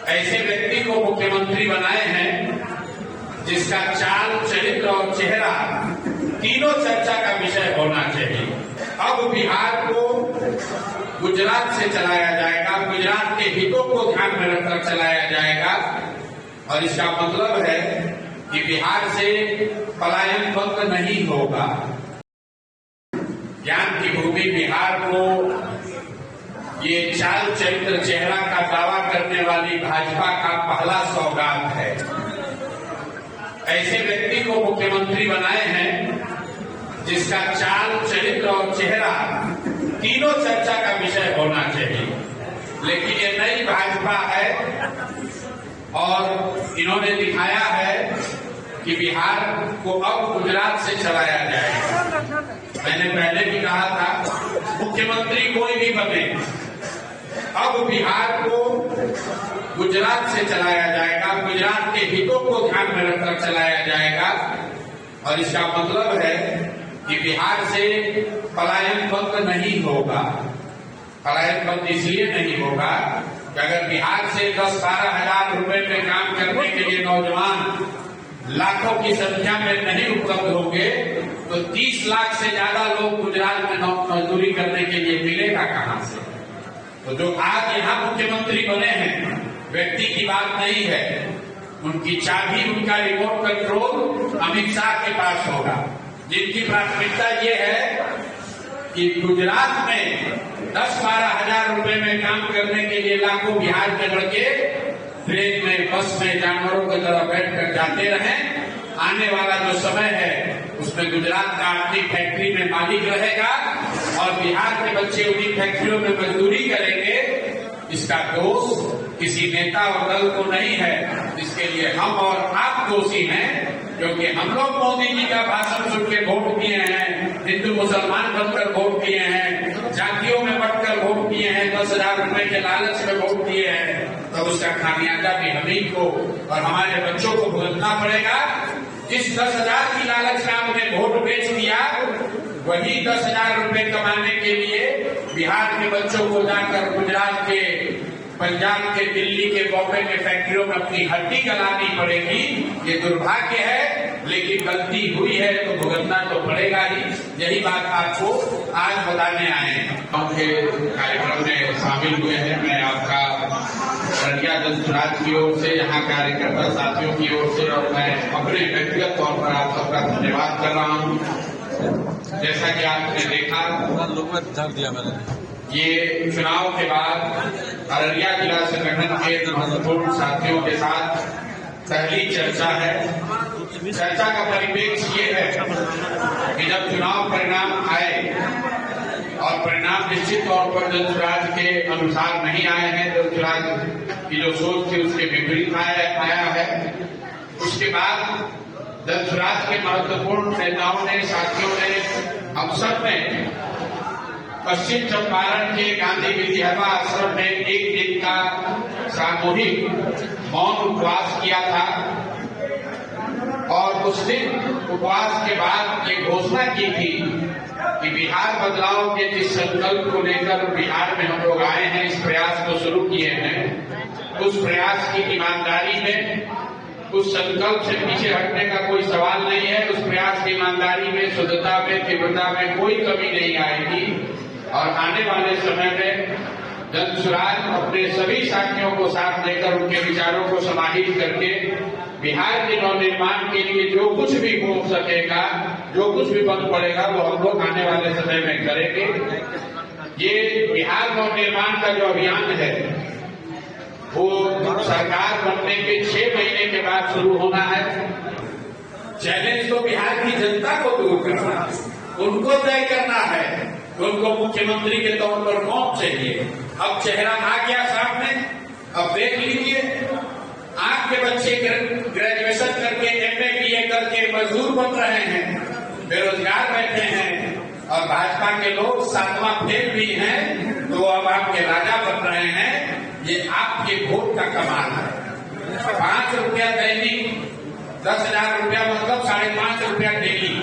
ऐसे व्यक्ति को मुख्यमंत्री बनाए हैं जिसका चाल, चरित्र और चेहरा तीनों चर्चा का विषय होना चाहिए। अब बिहार को गुजरात से चलाया जाएगा, गुजरात के हितों को ध्यान में रखकर चलाया जाएगा और इसका मतलब है कि बिहार से पलायन बंद नहीं होगा। ज्ञान की भूमि बिहार को ये चाल, चरित्र, चेहरा का दावा करने वाली भाजपा का पहला सौगात है। ऐसे व्यक्ति को मुख्यमंत्री बनाए हैं जिसका चाल, चरित्र और चेहरा तीनों चर्चा का विषय होना चाहिए। लेकिन ये नई भाजपा है और इन्होंने दिखाया है कि बिहार को अब गुजरात से चलाया जाएगा। मैंने पहले भी कहा था, मुख्यमंत्री कोई भी बने, अब बिहार को गुजरात से चलाया जाएगा, गुजरात के हितों को ध्यान में रखकर चलाया जाएगा और इसका मतलब है कि बिहार से पलायन बंद नहीं होगा। पलायन बंद इसलिए नहीं होगा कि अगर बिहार से 10-12 हजार रुपए में काम करने के लिए नौजवान लाखों की संख्या में नहीं उपलब्ध होंगे तो 30 लाख से ज्यादा लोग गुजरात में मजदूरी करने के लिए मिलेगा कहां से। तो जो आज यहाँ मुख्यमंत्री बने हैं, व्यक्ति की बात नहीं है, उनकी चाबी, उनका रिमोट कंट्रोल अमित शाह के पास होगा, जिनकी प्राथमिकता ये है कि गुजरात में 10-12 हजार रुपए में काम करने के लिए लाखों बिहार के लड़के ट्रेन में, बस में जानवरों की तरह बैठकर जाते रहें। आने वाला जो समय है उसमें गुजरात का आदमी फैक्ट्री में मालिक रहेगा और बिहार के बच्चे उन्हीं फैक्ट्रियों में मजदूरी करेंगे। इसका दोष किसी नेता और दल को नहीं है, इसके लिए हम और आप दोषी हैं, क्योंकि हम लोग मोदी जी का भाषण सुन के वोट दिए हैं, हिंदू मुसलमान बनकर वोट दिए हैं, जातियों में बंटकर वोट दिए हैं, 10,000 रुपए के लालच में वोट दिए हैं, तो उसका खामियाजा भी हम ही को और हमारे बच्चों को भुगतना पड़ेगा। जिस 10,000 की लालच में आपने वोट बेच दिया, वही 10,000 रुपए कमाने के लिए बिहार के बच्चों को जाकर गुजरात के, पंजाब के, दिल्ली के, बॉम्बे के फैक्ट्रियों में अपनी हड्डी गलानी पड़ेगी। ये दुर्भाग्य है, लेकिन गलती हुई है तो भुगतना तो पड़ेगा ही। यही बात आपको आज बताने आए हैं। के कार्यक्रम में शामिल हुए हैं। मैं आपका अररिया जनसुराज की ओर से, यहाँ कार्यकर्ता साथियों की ओर से और मैं अपने व्यक्तिगत तौर पर आप सबका धन्यवाद कर रहा हूँ। जैसा कि आपने देखा, ये चुनाव के बाद अररिया जिला संगठन के महत्वपूर्ण साथियों के साथ पहली चर्चा है। चर्चा का परिप्रेक्ष्य ये है कि जब चुनाव परिणाम आए और परिणाम निश्चित तौर पर जनसुराज के अनुसार नहीं आए हैं, जनसुराज की जो सोच थी उसके विपरीत आया है, उसके बाद जनसुराज के महत्वपूर्ण नेताओं ने, साथियों ने, हम सब ने पश्चिम चंपारण के गांधी विद्यालय आश्रम में एक दिन का सामूहिक मौन उपवास किया था और उस दिन उपवास के बाद ये घोषणा की थी कि बिहार बदलाव के जिस संकल्प को लेकर बिहार में हम लोग आए हैं, इस प्रयास को शुरू किए हैं, उस प्रयास की ईमानदारी में, उस संकल्प से पीछे हटने का कोई सवाल नहीं है। उस प्रयास की ईमानदारी में, शुद्धता में, तीव्रता में कोई कमी नहीं आएगी और आने वाले समय में जनसुराज अपने सभी साथियों को साथ लेकर उनके विचारों को समाहित करके बिहार के नवनिर्माण के लिए जो कुछ भी हो सकेगा, जो कुछ भी बन पड़ेगा, वो हम लोग आने वाले समय में करेंगे। ये बिहार नवनिर्माण का जो अभियान है वो सरकार बनने के 6 महीने के बाद शुरू होना है। चैलेंज तो बिहार की जनता को दूर करना है, उनको तय करना है कि उनको मुख्यमंत्री के तौर पर कौन चाहिए। अब चेहरा आ गया सामने, अब देख लीजिए, आपके बच्चे ग्रेजुएशन करके, MA BA करके मजदूर बन रहे हैं, बेरोजगार बैठे हैं और भाजपा के लोग 7वां फेल भी हैं, तो अब आपके राजा बन रहे हैं। ये आपके वोट का कमाल है। 5 रुपया दैनिक, 10,000 रुपया मतलब 5.5 रुपया डेली,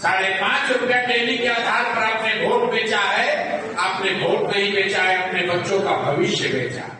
5.5 रुपया डेली के आधार पर आपने वोट बेचा है। आपने वोट नहीं बेचा है, अपने बच्चों का भविष्य बेचा।